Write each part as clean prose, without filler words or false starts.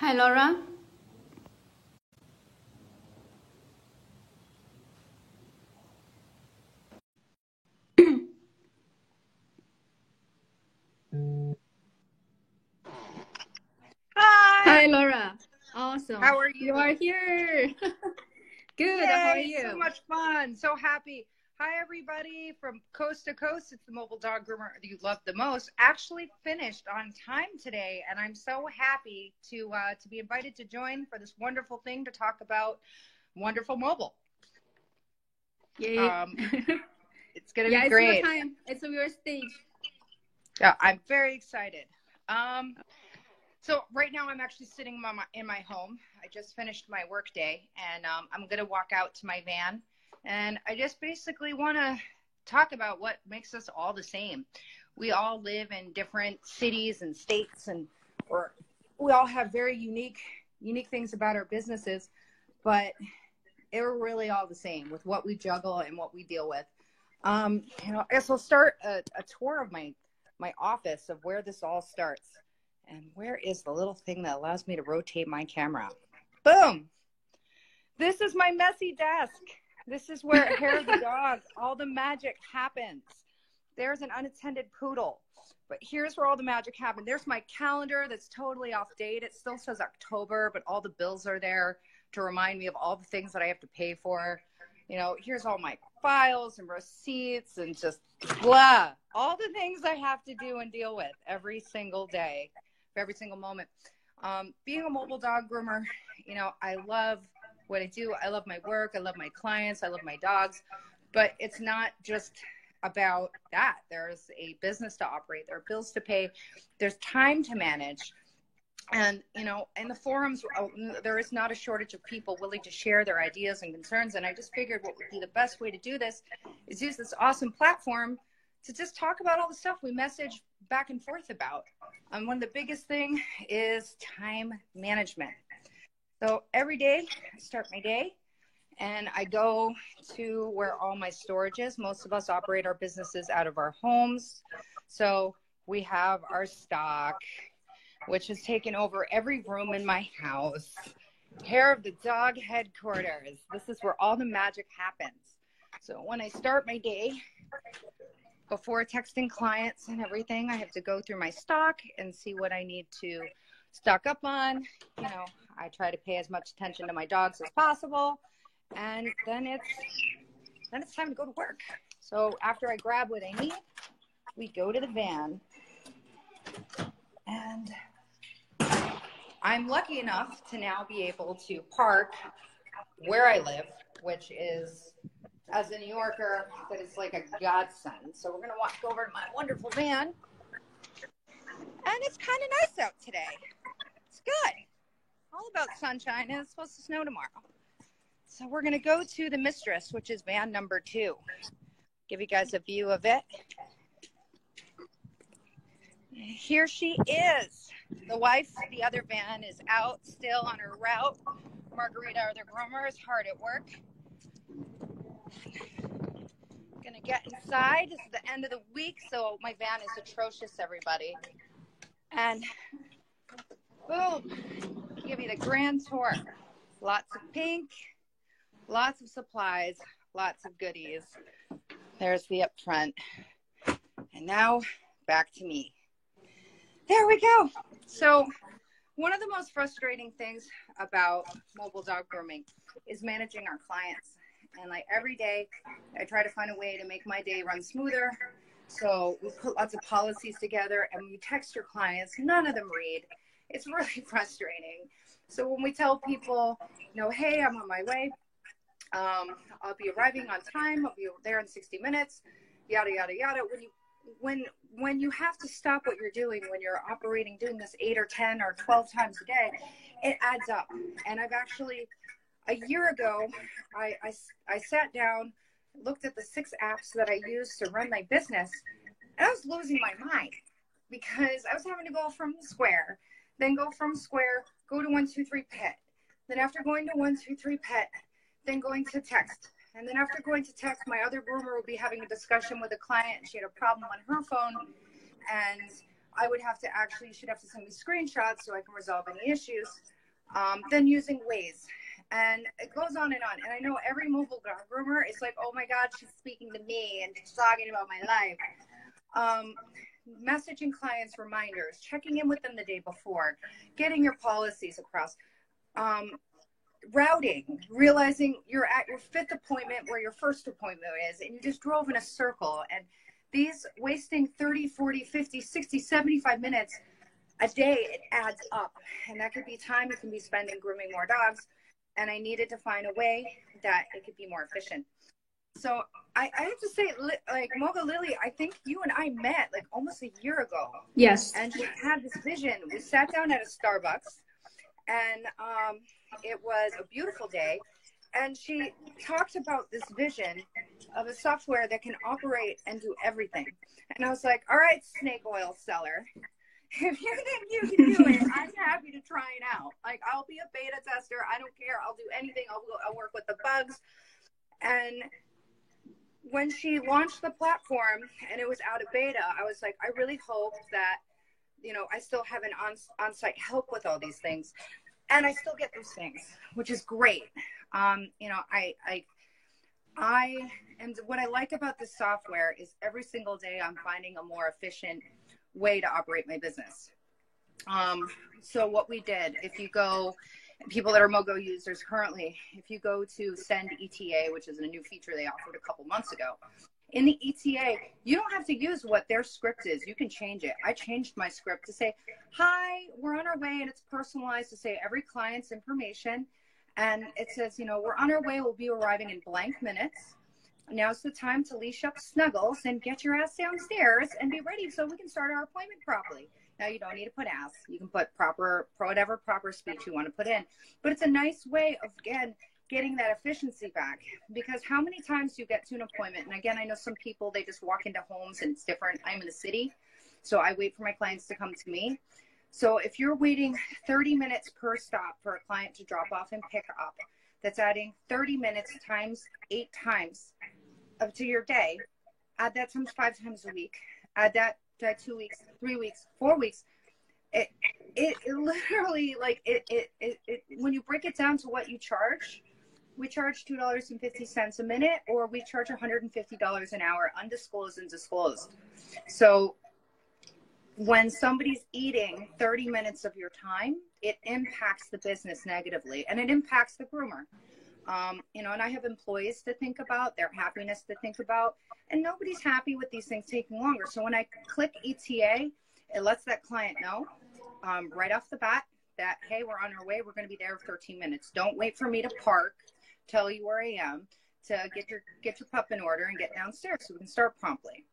Hi, Laura. Hi, Hi, Laura. Awesome. how are You you? are here. Good. How are Yay, so you? much fun. So happy. Hi, everybody from coast to coast. It's the mobile dog groomer you love the most. Actually finished on time today, and I'm so happy to be invited to join for this wonderful thing to talk about wonderful mobile. Yay. Um, it's gonna be Yeah, it's your great. time. It's your stage. Yeah, I'm very excited. Um, so right now I'm actually sitting in my home. I just finished my work day, and I'm gonna walk out to my van, and I just basically want to talk about what makes us all the same. We all live in different cities and states, and or we all have very unique things about our businesses, but we're really all the same with what we juggle and what we deal with. I guess I'll start a tour of my office of where this all starts. And where is the little thing that allows me to rotate my camera? Boom! This is my messy desk. This is where Hair of the Dog, all the magic happens. There's an unattended poodle. But here's where all the magic happened. There's my calendar that's totally off date. It still says October, but all the bills are there to remind me of all the things that I have to pay for. Here's all my files and receipts and just blah. All the things I have to do and deal with every single day, for every single moment. Being a mobile dog groomer, I love what I do. I love my work. I love my clients. I love my dogs. But it's not just about that. There's a business to operate. There are bills to pay. There's time to manage. And, in the forums, there is not a shortage of people willing to share their ideas and concerns. And I just figured what would be the best way to do this is use this awesome platform to just talk about all the stuff we message back and forth about. One of the biggest thing is time management. So every day I start my day and I go to where all my storage is. Most of us operate our businesses out of our homes. So we have our stock, which has taken over every room in my house. Hair of the Dog headquarters. This is where all the magic happens. So when I start my day, before texting clients and everything, I have to go through my stock and see what I need to stock up on. I try to pay as much attention to my dogs as possible. And then it's time to go to work. So after I grab what I need, we go to the van. And I'm lucky enough to now be able to park where I live, which is, as a New Yorker, that is like a godsend. So we're going to walk over to my wonderful van. And it's kind of nice out today. It's good. All about sunshine, and it's supposed to snow tomorrow. So we're going to go to the Mistress, which is van number 2. Give you guys a view of it. Here she is. The wife, the other van, is out still on her route. Margarita, our other groomer, is hard at work. Gonna get inside. This is the end of the week, so my van is atrocious, everybody. And boom, give you the grand tour. Lots of pink, lots of supplies, lots of goodies. There's the up front. And now back to me. There we go. So one of the most frustrating things about mobile dog grooming is managing our clients. And like every day, I try to find a way to make my day run smoother. So we put lots of policies together, and when you text your clients, none of them read. It's really frustrating. So when we tell people, hey, I'm on my way. I'll be arriving on time. I'll be there in 60 minutes, yada, yada, yada. When you have to stop what you're doing, when you're doing this 8 or 10 or 12 times a day, it adds up. And I've actually, a year ago, I sat down, looked at the 6 apps that I use to run my business, and I was losing my mind because I was having to go from Square, then go from Square, go to 123 Pet. Then after going to 123 Pet, then going to text. And then after going to text, my other groomer would be having a discussion with a client, and she had a problem on her phone. And I would have to actually, you should have to send me screenshots so I can resolve any issues. Then using Waze. And it goes on and on. And I know every mobile dog groomer is like, oh my God, she's speaking to me and she's talking about my life. Messaging clients reminders, checking in with them the day before, getting your policies across. Routing, realizing you're at your 5th appointment where your first appointment is, and you just drove in a circle. And these wasting 30, 40, 50, 60, 75 minutes a day, it adds up. And that could be time you can be spending grooming more dogs. And I needed to find a way that it could be more efficient. So I have to say, like, Mocha Lily, I think you and I met like almost a year ago. Yes. And she had this vision. We sat down at a Starbucks, and it was a beautiful day. And she talked about this vision of a software that can operate and do everything. And I was like, all right, snake oil seller, if you think you can do it, I'm happy to try it out. Like, I'll be a beta tester. I don't care. I'll do anything. I'll work with the bugs. And when she launched the platform and it was out of beta, I was like, I really hope that, you know, I still have an on-site help with all these things. And I still get those things, which is great. You know, and what I like about this software is every single day I'm finding a more efficient way to operate my business. So what we did, if you go, people that are Mogo users currently, if you go to Send ETA, which is a new feature they offered a couple months ago, in the ETA, you don't have to use what their script is. You can change it. I changed my script to say, hi, we're on our way, and it's personalized to say every client's information. And it says, you know, we're on our way. We'll be arriving in blank minutes. Now's the time to leash up Snuggles and get your ass downstairs and be ready so we can start our appointment properly. Now, you don't need to put ass. You can put whatever proper speech you want to put in. But it's a nice way of, again, getting that efficiency back. Because how many times do you get to an appointment? And again, I know some people, they just walk into homes and it's different. I'm in the city, so I wait for my clients to come to me. So if you're waiting 30 minutes per stop for a client to drop off and pick up, that's adding 30 minutes times 8 times up to your day. Add that times 5 times a week. Add that 2 weeks, 3 weeks, 4 weeks. It literally, like, when you break it down to what you charge, we charge $2.50 a minute, or we charge $150 an hour, undisclosed and disclosed. So when somebody's eating 30 minutes of your time, it impacts the business negatively, and it impacts the groomer. You know, and I have employees to think about, their happiness to think about, and nobody's happy with these things taking longer. So when I click ETA, it lets that client know right off the bat that, hey, we're on our way. We're going to be there in 13 minutes. Don't wait for me to park, tell you where I am, to get your pup in order and get downstairs so we can start promptly.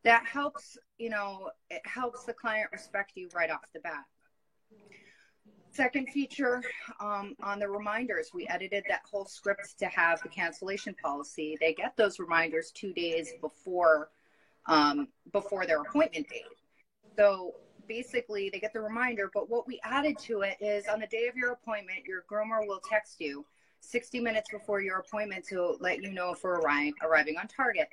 That helps, you know, it helps the client respect you right off the bat. Second feature, on the reminders, we edited that whole script to have the cancellation policy. They get those reminders 2 days before their appointment date. So basically they get the reminder, but what we added to it is on the day of your appointment, your groomer will text you 60 minutes before your appointment to let you know if we're arriving on target.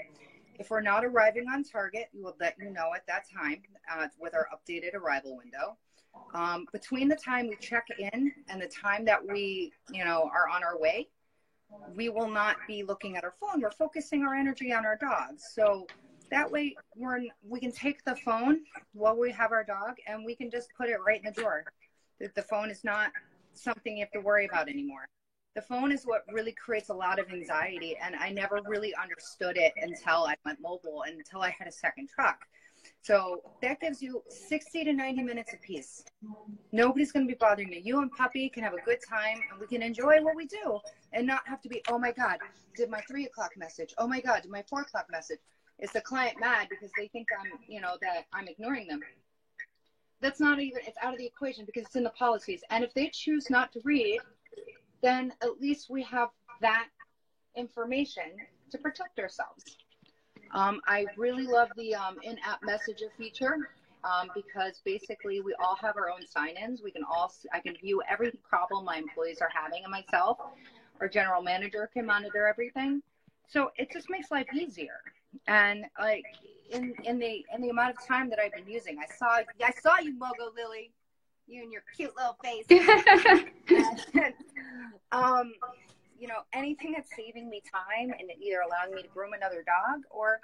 If we're not arriving on target, we will let you know at that time with our updated arrival window. Between the time we check in and the time that we, you know, are on our way, we will not be looking at our phone. We're focusing our energy on our dogs. So that way we can take the phone while we have our dog and we can just put it right in the drawer. The phone is not something you have to worry about anymore. The phone is what really creates a lot of anxiety, and I never really understood it until I went mobile, until I had a second truck. So that gives you 60 to 90 minutes apiece. Nobody's going to be bothering you. You and puppy can have a good time, and we can enjoy what we do and not have to be, oh my God, did my 3 o'clock message? Oh my God, did my 4 o'clock message? Is the client mad because they think that I'm ignoring them? That's not even, it's out of the equation because it's in the policies. And if they choose not to read, then at least we have that information to protect ourselves. I really love the in-app messenger feature because basically we all have our own sign-ins. I can view every problem my employees are having and myself. Our general manager can monitor everything. So it just makes life easier. And like, in the amount of time that I've been using. I saw you, Mogo Lily, you and your cute little face. And, you know, anything that's saving me time and either allowing me to groom another dog or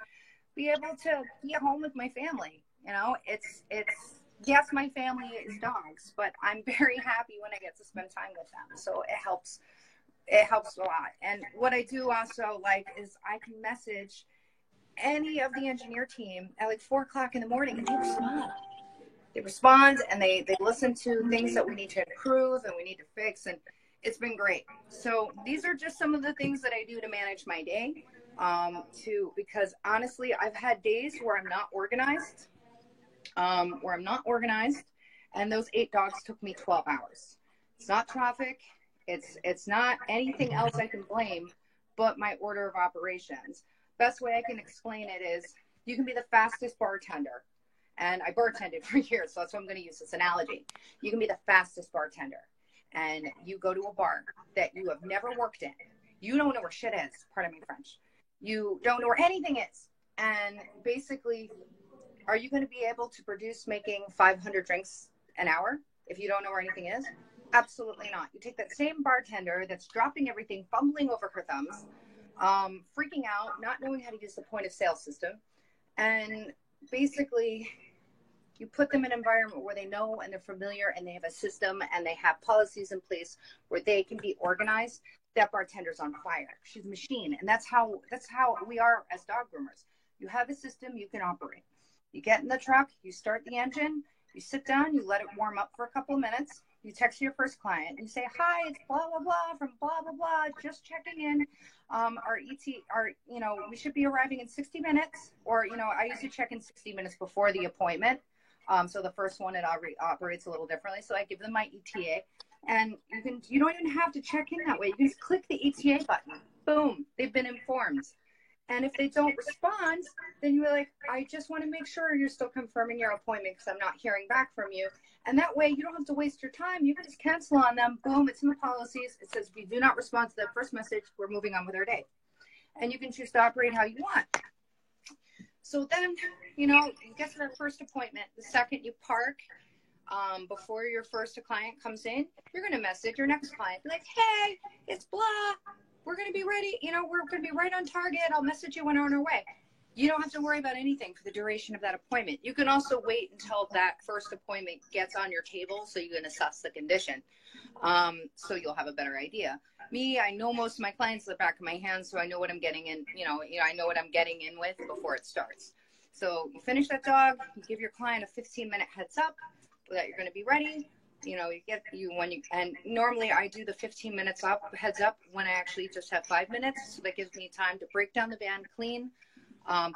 be able to be at home with my family. You know, it's yes, my family is dogs, but I'm very happy when I get to spend time with them. So it helps a lot. And what I do also like is I can message any of the engineer team at like 4:00 in the morning and they respond and they listen to things that we need to improve and we need to fix, and it's been great. So these are just some of the things that I do to manage my day, because honestly, I've had days where I'm not organized, and those 8 dogs took me 12 hours. It's not traffic. It's not anything else I can blame, but my order of operations. Best way I can explain it is you can be the fastest bartender. And I bartended for years, so that's why I'm going to use this analogy. You can be the fastest bartender, and you go to a bar that you have never worked in. You don't know where shit is, pardon me French. You don't know where anything is. And basically, are you going to be able to produce making 500 drinks an hour if you don't know where anything is? Absolutely not. You take that same bartender that's dropping everything, fumbling over her thumbs, freaking out, not knowing how to use the point of sale system, and basically you put them in an environment where they know and they're familiar and they have a system and they have policies in place where they can be organized. That bartender's on fire. She's a machine. And that's how we are as dog groomers. You have a system, you can operate. You get in the truck, you start the engine, you sit down, you let it warm up for a couple of minutes. You text your first client. You say, hi, it's blah, blah, blah from blah, blah, blah. Just checking in. We should be arriving in 60 minutes. Or, you know, I usually check in 60 minutes before the appointment. So the first one, it operates a little differently. So I give them my ETA. And you don't even have to check in that way. You can just click the ETA button. Boom. They've been informed. And if they don't respond, then you're like, I just want to make sure you're still confirming your appointment because I'm not hearing back from you. And that way you don't have to waste your time. You can just cancel on them. Boom, it's in the policies. It says, if you do not respond to that first message, we're moving on with our day. And you can choose to operate how you want. So then, you know, you get to that first appointment. The second you park, before your first client comes in, you're going to message your next client. Be like, hey, it's blah. We're going to be ready. You know, we're going to be right on target. I'll message you when we're on our way. You don't have to worry about anything for the duration of that appointment. You can also wait until that first appointment gets on your table so you can assess the condition. So you'll have a better idea. Me, I know most of my clients at the back of my hand, so I know what I'm getting in, I know what I'm getting in with before it starts. So you finish that dog, you give your client a 15-minute heads up that you're going to be ready. And normally I do the 15 minutes heads up when I actually just have 5 minutes. So that gives me time to break down the van, clean,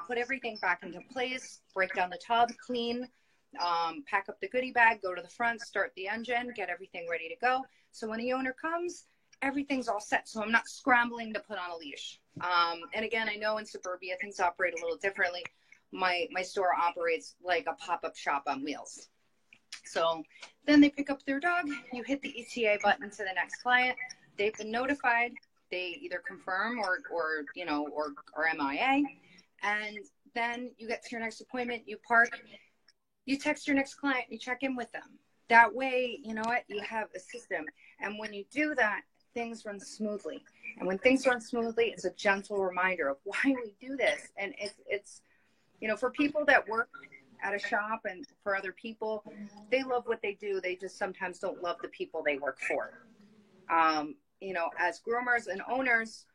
put everything back into place, break down the tub, clean, pack up the goodie bag, go to the front, start the engine, get everything ready to go. So when the owner comes, everything's all set. So I'm not scrambling to put on a leash. And again, I know in suburbia, things operate a little differently. My store operates like a pop-up shop on wheels. So then they pick up their dog, you hit the ETA button to the next client. They've been notified. They either confirm or MIA. And then you get to your next appointment, you park, you text your next client, you check in with them. That way, you know what, you have a system. And when you do that, things run smoothly. And when things run smoothly, it's a gentle reminder of why we do this. And it's for people that work at a shop and for other people, they love what they do. They just sometimes don't love the people they work for. As groomers and owners,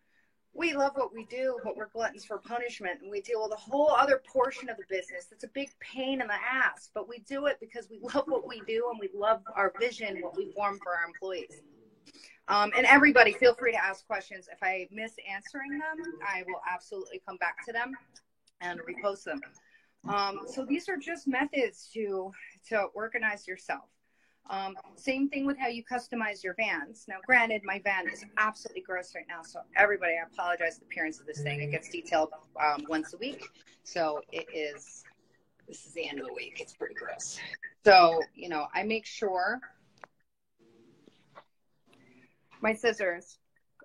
we love what we do, but we're gluttons for punishment. And we deal with a whole other portion of the business that's a big pain in the ass. But we do it because we love what we do and we love our vision, what we form for our employees. And everybody, feel free to ask questions. If I miss answering them, I will absolutely come back to them and repost them. So these are just methods to organize yourself. Same thing with how you customize your vans. Now, granted, my van is absolutely gross right now. So everybody, I apologize for the appearance of this thing. It gets detailed once a week. So this is the end of the week. It's pretty gross. So, I make sure my scissors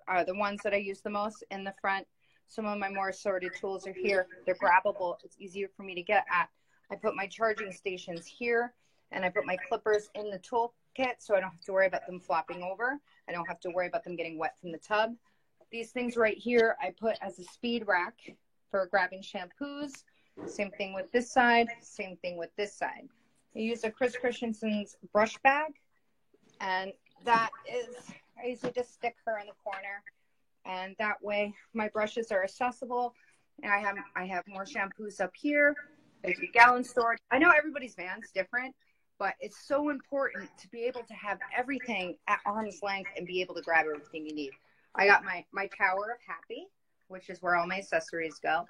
are the ones that I use the most in the front. Some of my more assorted tools are here. They're grabbable. It's easier for me to get at. I put my charging stations here, and I put my clippers in the toolkit so I don't have to worry about them flopping over. I don't have to worry about them getting wet from the tub. These things right here I put as a speed rack for grabbing shampoos. Same thing with this side, same thing with this side. I use a Chris Christensen's brush bag, and that is, I usually just stick her in the corner, and that way my brushes are accessible. And I have more shampoos up here. There's a gallon storage. I know everybody's van's different, but it's so important to be able to have everything at arm's length and be able to grab everything you need. I got my Tower of Happy, which is where all my accessories go.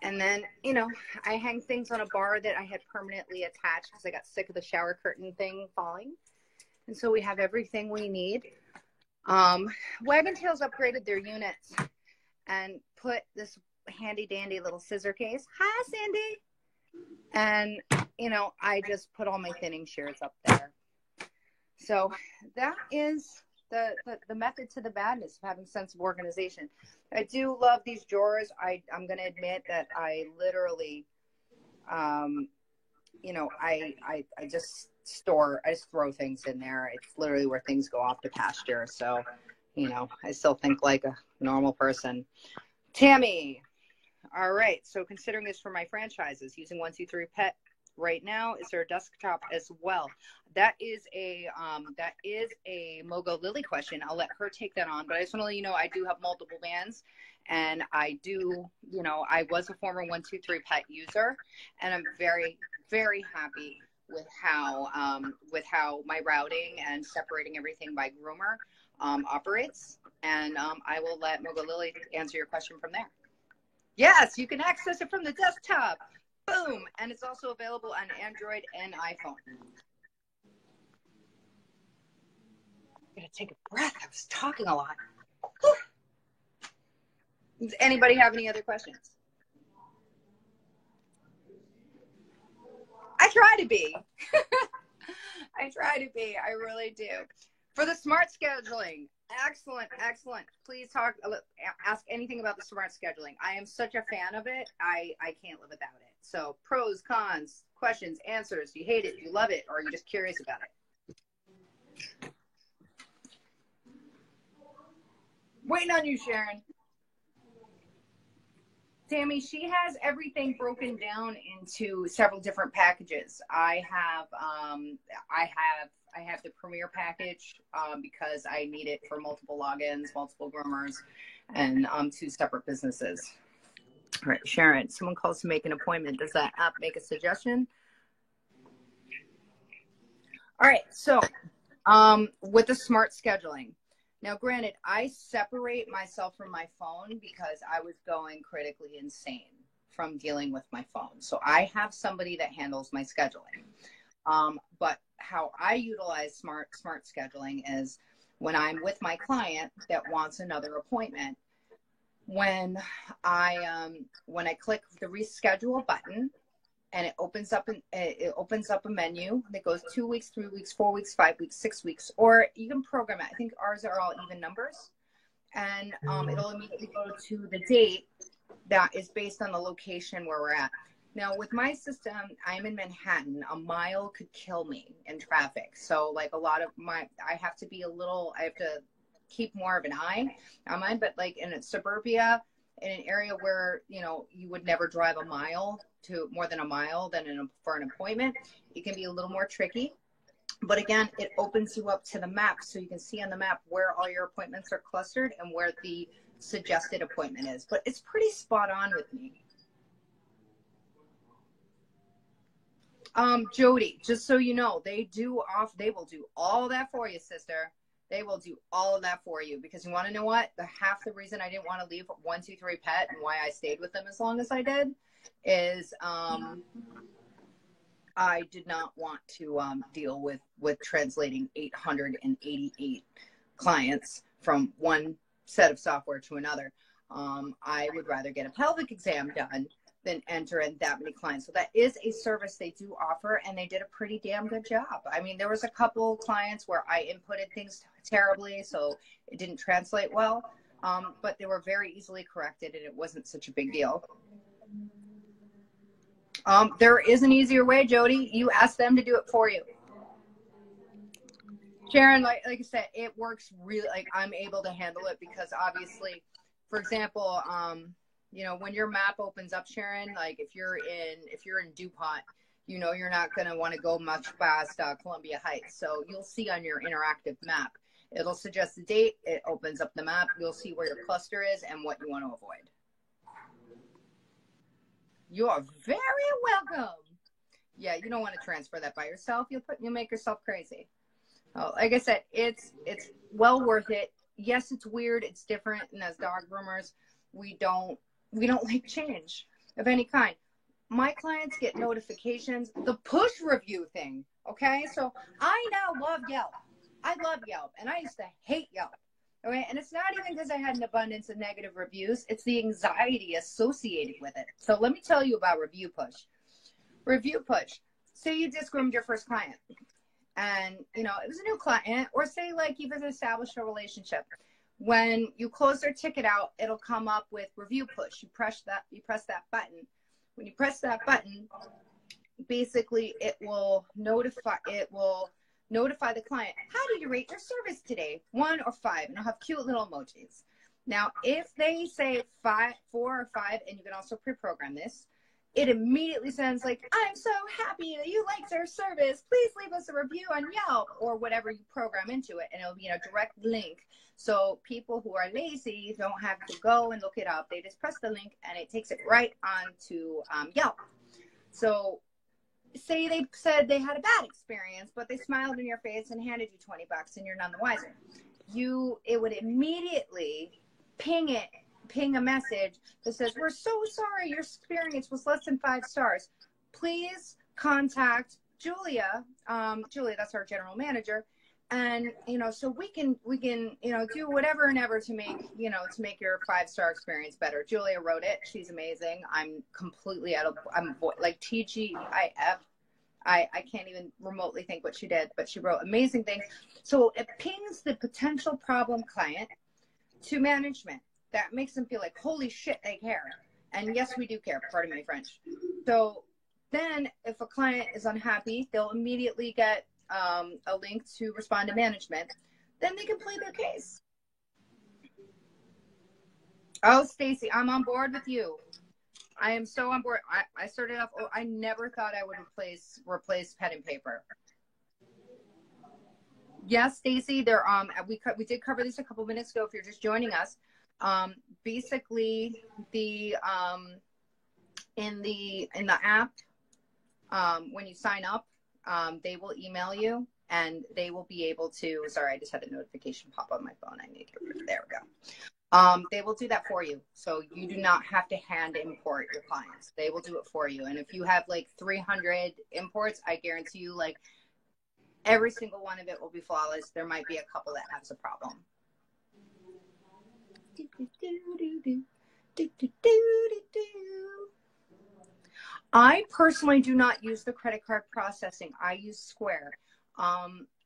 And then, you know, I hang things on a bar that I had permanently attached because I got sick of the shower curtain thing falling. And so we have everything we need. Waggin' Tails upgraded their units and put this handy dandy little scissor case. Hi, Sandy. And, you know, I just put all my thinning shears up there. So that is the method to the madness of having a sense of organization. I do love these drawers. I'm going to admit that I literally, you know, I just throw things in there. It's literally where things go off to pasture. So, you know, I still think like a normal person. Tammy. All right. So considering this for my franchises, using 123pet right now, is there a desktop as well? That is a Mogo Lily question. I'll let her take that on, but I just want to let you know I do have multiple vans, and I do, you know, I was a former 123pet user, and I'm very, very happy with how my routing and separating everything by groomer operates. And I will let Mogo Lily answer your question from there. Yes, you can access it from the desktop. Boom. And it's also available on Android and iPhone. I'm going to take a breath. I was talking a lot. Whew. Does anybody have any other questions? I try to be. I try to be. I really do. For the smart scheduling, excellent, excellent. Please ask anything about the smart scheduling. I am such a fan of it. I can't live without it. So pros, cons, questions, answers. Do you hate it? Do you love it? Or are you just curious about it? Waiting on you, Sharon. Tammy, she has everything broken down into several different packages. I have the Premier package because I need it for multiple logins, multiple groomers, and 2 separate businesses. All right, Sharon, someone calls to make an appointment. Does that app make a suggestion? All right, so with the smart scheduling. Now, granted, I separate myself from my phone because I was going critically insane from dealing with my phone. So I have somebody that handles my scheduling. But how I utilize smart scheduling is when I'm with my client that wants another appointment, when I click the reschedule button, and it opens up a menu that goes 2 weeks, 3 weeks, 4 weeks, 5 weeks, 6 weeks, or you can program it. I think ours are all even numbers, and it'll immediately go to the date that is based on the location where we're at. Now, with my system, I'm in Manhattan. A mile could kill me in traffic. So, like I have to keep more of an eye on mine. But like in suburbia, in an area where, you know, you would never drive a mile to more than a mile for an appointment, it can be a little more tricky. But again, it opens you up to the map. So you can see on the map where all your appointments are clustered and where the suggested appointment is. But it's pretty spot on with me. Jody, just so you know, they will do all that for you, sister. They will do all of that for you, because you want to know what? Half the reason I didn't want to leave 123pet and why I stayed with them as long as I did is I did not want to deal with translating 888 clients from one set of software to another. I would rather get a pelvic exam done than enter in that many clients. So that is a service they do offer, and they did a pretty damn good job. I mean, there was a couple clients where I inputted things terribly, so it didn't translate well. but they were very easily corrected and it wasn't such a big deal. There is an easier way, Jody. You ask them to do it for you. Sharon, like I said, it works really, like I'm able to handle it because obviously, for example, you know, when your map opens up, Sharon, like if you're in DuPont, you know, you're not going to want to go much past Columbia Heights. So you'll see on your interactive map, it'll suggest the date. It opens up the map. You'll see where your cluster is and what you want to avoid. You are very welcome. Yeah, you don't want to transfer that by yourself. You'll make yourself crazy. Oh, like I said, it's well worth it. Yes, it's weird. It's different. And as dog groomers, we don't like change of any kind. My clients get notifications, the push review thing. Okay. So I now love Yelp. I love Yelp and I used to hate Yelp. Okay. And it's not even because I had an abundance of negative reviews. It's the anxiety associated with it. So let me tell you about Review Push. Review Push. Say you just groomed your first client. And, you know, it was a new client, or say like you've established a relationship. When you close their ticket out, it'll come up with Review Push. You press that button. When you press that button, basically it will notify the client, how did you rate your service today? 1 or 5, and I'll have cute little emojis. Now, if they say 4 or 5, and you can also pre-program this, it immediately sends like, I'm so happy that you liked our service. Please leave us a review on Yelp or whatever you program into it. And it'll be a direct link. So people who are lazy don't have to go and look it up. They just press the link and it takes it right onto Yelp. So say they said they had a bad experience, but they smiled in your face and handed you $20 and you're none the wiser. It would immediately ping a message that says, we're so sorry your experience was less than 5 stars. Please contact Julia. Julia, that's our general manager. And, you know, so we can, you know, do whatever and ever to make, you know, to make your 5-star experience better. Julia wrote it. She's amazing. I'm completely I'm like TGIF. I can't even remotely think what she did, but she wrote amazing things. So it pings the potential problem client to management. That makes them feel like, holy shit, they care. And yes, we do care, pardon my French. So then if a client is unhappy, they'll immediately get a link to respond to management. Then they can plead their case. Oh, Stacy, I'm on board with you. I am so on board. I started off, I never thought I would replace pen and paper. Yes, Stacy, we did cover this a couple minutes ago if you're just joining us. Basically in the app, when you sign up, they will email you and they will be able to, sorry, I just had a notification pop on my phone. I need to get rid of it. There we go. They will do that for you. So you do not have to hand import your clients. They will do it for you. And if you have like 300 imports, I guarantee you like every single one of it will be flawless. There might be a couple that has a problem. I personally do not use the credit card processing. I use Square.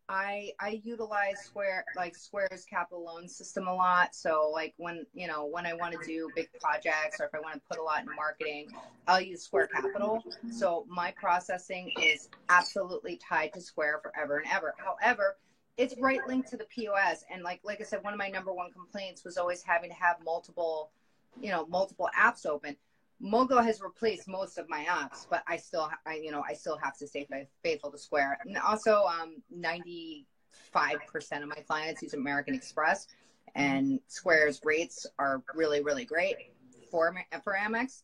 I utilize Square's capital loan system a lot. So like when I want to do big projects or if I want to put a lot in marketing, I'll use Square Capital. So my processing is absolutely tied to Square forever and ever. However, it's right linked to the POS. And like I said, one of my number one complaints was always having to have multiple apps open. Mogo has replaced most of my apps, but I still have to stay faithful to Square. And also, 95% of my clients use American Express, and Square's rates are really, really great for Amex.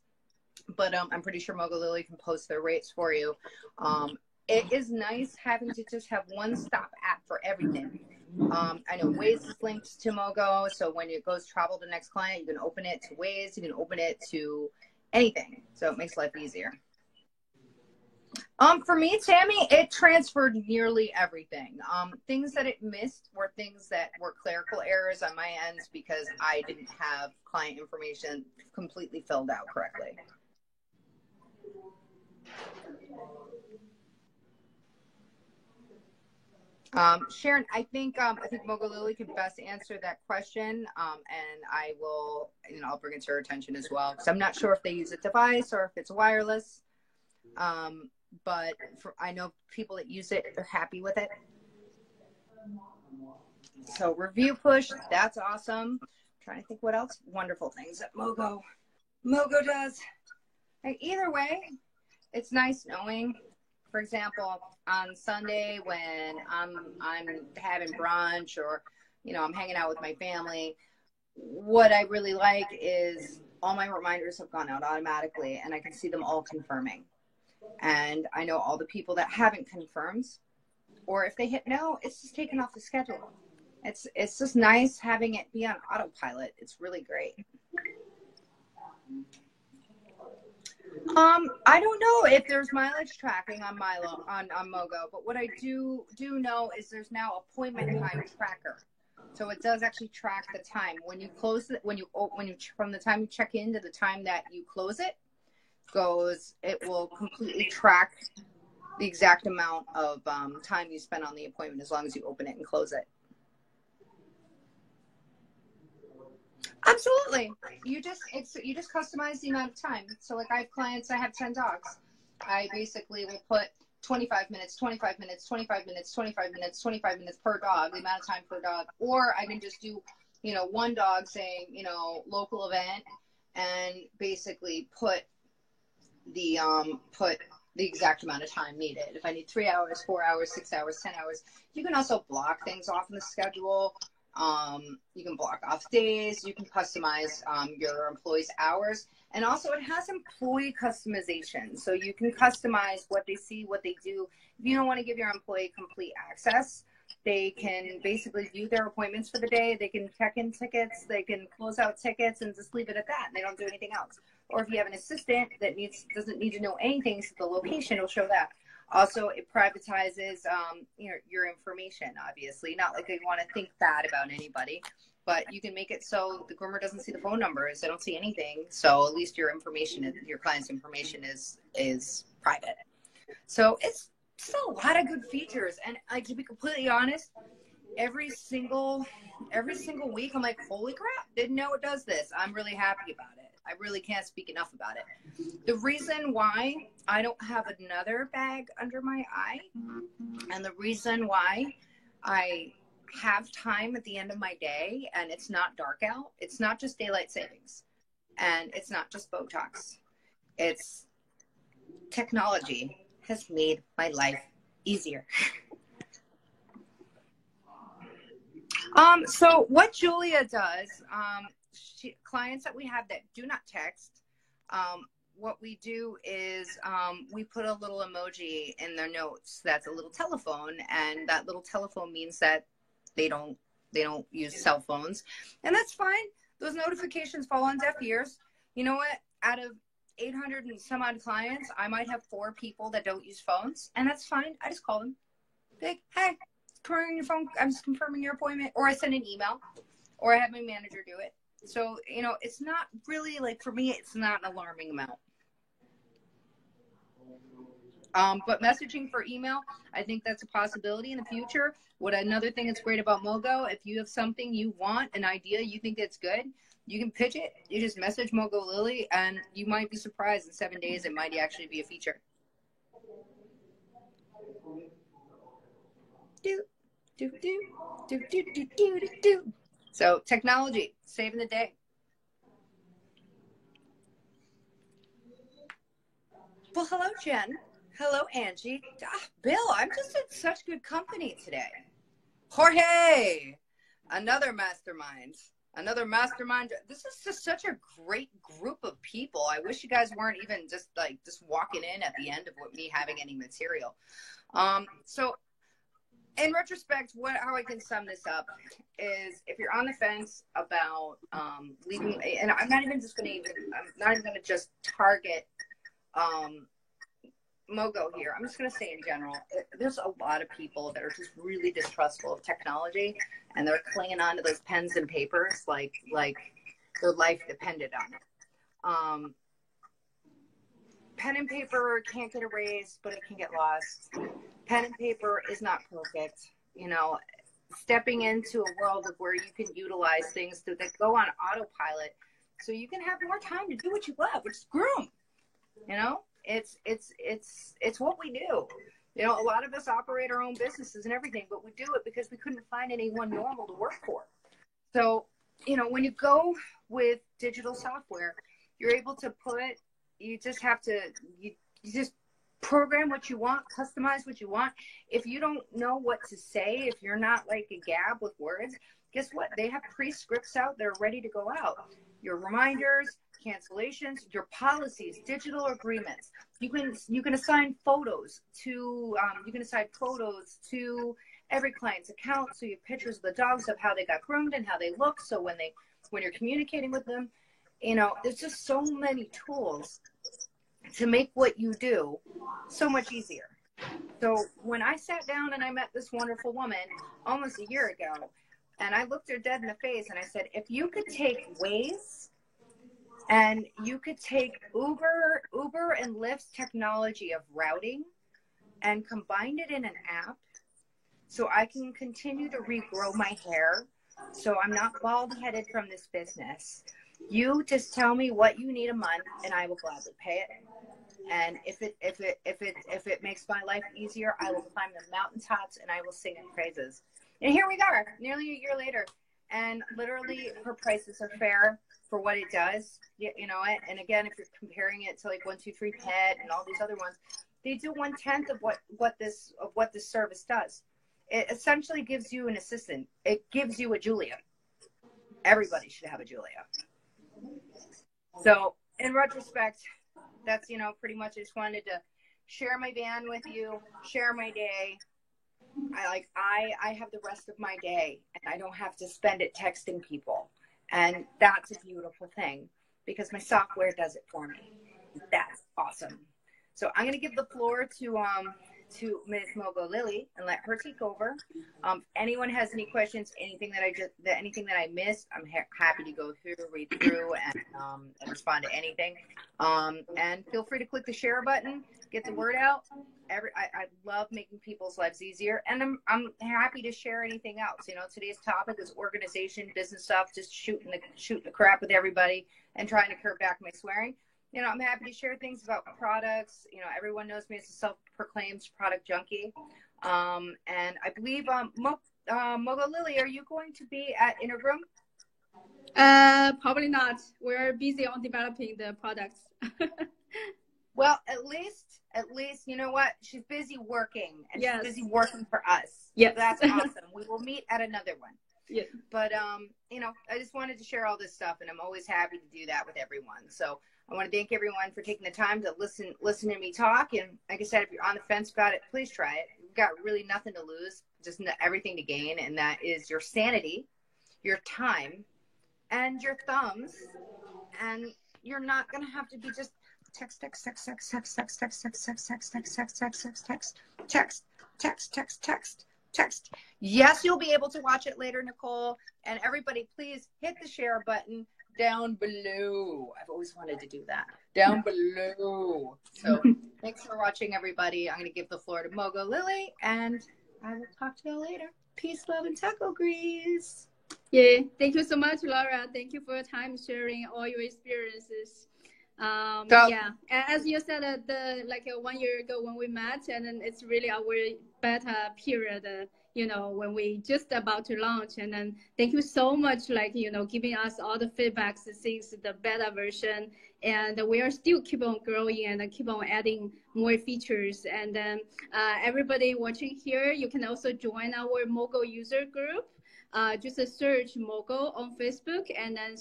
But I'm pretty sure Mogo Lily can post their rates for you. It is nice having to just have one-stop app for everything. I know Waze is linked to Mogo, so when it goes travel to the next client, you can open it to Waze, you can open it to anything. So it makes life easier. For me, Tammy, it transferred nearly everything. Things that it missed were things that were clerical errors on my end because I didn't have client information completely filled out correctly. Sharon, I think Mogo Lily could best answer that question, and I will, I'll bring it to her attention as well, because I'm not sure if they use a device or if it's wireless. But I know people that use it, they're happy with it. So review push, that's awesome. I'm trying to think what else wonderful things that Mogo does. Like, either way, it's nice knowing. For example, on Sunday when I'm having brunch, or I'm hanging out with my family, what I really like is all my reminders have gone out automatically, and I can see them all confirming. And I know all the people that haven't confirmed, or if they hit no, it's just taken off the schedule. It's just nice having it be on autopilot. It's really great. I don't know if there's mileage tracking on Mogo, but what I do know is there's now appointment time tracker. So it does actually track the time when you close it, from the time you check in to the time that you close it. It will completely track the exact amount of time you spend on the appointment, as long as you open it and close it. Absolutely. You just customize the amount of time. So like, I have clients, I have 10 dogs. I basically will put 25 minutes, 25 minutes, 25 minutes, 25 minutes, 25 minutes per dog, the amount of time per dog. Or I can just do, one dog saying, local event, and basically put the exact amount of time needed. If I need 3 hours, 4 hours, 6 hours, 10 hours, you can also block things off in the schedule. You can block off days. You can customize your employees' hours. And also, it has employee customization. So you can customize what they see, what they do. If you don't want to give your employee complete access, they can basically view their appointments for the day. They can check in tickets. They can close out tickets and just leave it at that. And they don't do anything else. Or if you have an assistant that doesn't need to know anything, so the location will show that. Also, it privatizes your information, obviously. Not like they want to think bad about anybody, but you can make it so the groomer doesn't see the phone numbers. They don't see anything. So at least your client's information is private. So it's a lot of good features. And to be completely honest, every single week I'm like, holy crap, didn't know it does this. I'm really happy about it. I really can't speak enough about it. The reason why I don't have another bag under my eye, and the reason why I have time at the end of my day and it's not dark out, it's not just daylight savings, and it's not just Botox. It's technology has made my life easier. So what Julia does, clients that we have that do not text, what we do is we put a little emoji in their notes that's a little telephone, and that little telephone means that they don't use cell phones, and that's fine. Those notifications fall on deaf ears. You know what? Out of 800 and some odd clients, I might have 4 people that don't use phones, and that's fine. I just call them. Like, hey, confirming your phone. I'm just confirming your appointment, or I send an email, or I have my manager do it. So, it's not really, like, for me, it's not an alarming amount. But messaging for email, I think that's a possibility in the future. Another thing that's great about Mogo, if you have something you want, an idea you think that's good, you can pitch it. You just message Mogo Lily, and you might be surprised in 7 days it might actually be a feature. So technology, saving the day. Well, hello, Jen. Hello, Angie. Bill, I'm just in such good company today. Jorge, another mastermind. This is just such a great group of people. I wish you guys weren't even just walking in at the end of me having any material. So in retrospect, how I can sum this up is, if you're on the fence about leaving, and I'm not even going to just target Mogo here. I'm just going to say in general, there's a lot of people that are just really distrustful of technology, and they're clinging on to those pens and papers like their life depended on it. Pen and paper can't get erased, but it can get lost. Pen and paper is not perfect. you know, stepping into a world of where you can utilize things that go on autopilot so you can have more time to do what you love, which is groom. You know, it's what we do. You know, a lot of us operate our own businesses and everything, but we do it because we couldn't find anyone normal to work for. So, you know, when you go with digital software, you're able to you just have to, you just program what you want, customize what you want. If you don't know what to say, if you're not like a Gab with words, guess what? They have pre-scripts out. They're ready to go out. Your reminders, cancellations, your policies, digital agreements. You can assign photos to every client's account. So you have pictures of the dogs of how they got groomed and how they look. So when you're communicating with them, you know, there's just so many tools to make what you do so much easier. So when I sat down and I met this wonderful woman almost a year ago, and I looked her dead in the face and I said, if you could take Waze and you could take Uber and Lyft's technology of routing and combine it in an app so I can continue to regrow my hair so I'm not bald-headed from this business. You just tell me what you need a month and I will gladly pay it. And if it makes my life easier, I will climb the mountaintops and I will sing in praises. And here we are, nearly a year later. And literally her prices are fair for what it does. You know, and again, if you're comparing it to like 123 Pet and all these other ones, they do 1/10 of what this service does. It essentially gives you an assistant. It gives you a Julia. Everybody should have a Julia. So in retrospect, that's, you know, pretty much I just wanted to share my van with you, share my day. I have the rest of my day and I don't have to spend it texting people. And that's a beautiful thing because my software does it for me. That's awesome. So I'm going to give the floor to Ms. Mogo Lily and let her take over. Anyone has any questions, anything that I missed, I'm happy to go through, read through, and respond to anything. And feel free to click the share button, get the word out. I love making people's lives easier, and I'm happy to share anything else. You know, today's topic is organization, business stuff, just shooting the crap with everybody and trying to curb back my swearing. You know, I'm happy to share things about products. You know, everyone knows me as a self-proclaimed product junkie. And I believe, Mogo Lily, are you going to be at Intergroom? Probably not. We're busy on developing the products. Well, at least, you know what? She's busy working, and yes, she's busy working for us. Yes. So that's awesome. We will meet at another one. Yeah. But, you know, I just wanted to share all this stuff, and I'm always happy to do that with everyone. So I want to thank everyone for taking the time to listen to me talk. And like I said, if you're on the fence about it, please try it. You've got really nothing to lose, just everything to gain. And that is your sanity, your time, and your thumbs. And you're not going to have to be just text. Yes, you'll be able to watch it later, Nicole. And everybody, please hit the share button down below. I've always wanted to do that. Down below. So thanks for watching, everybody. I'm going to give the floor to Mogo Lily, and I will talk to you later. Peace, love, and taco grease. Yeah, thank you so much, Laura. Thank you for your time sharing all your experiences. Yeah, as you said, 1 year ago when we met, and then it's really our beta period, you know, when we just about to launch. And then thank you so much, giving us all the feedbacks since the beta version. And we are still keep on growing and keep on adding more features. And then everybody watching here, you can also join our Mogo user group. Just search Mogo on Facebook and then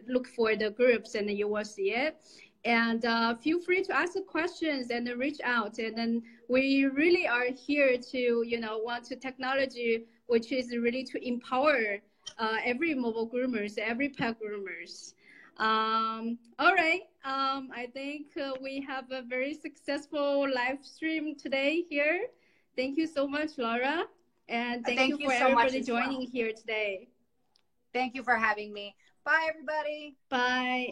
look for the groups and you will see it. And feel free to ask questions and reach out. And then we really are here to, want to technology, which is really to empower every mobile groomers, every pet groomers. All right. I think we have a very successful live stream today here. Thank you so much, Laura. And thank you for so everybody joining here today. Thank you for having me. Bye, everybody. Bye.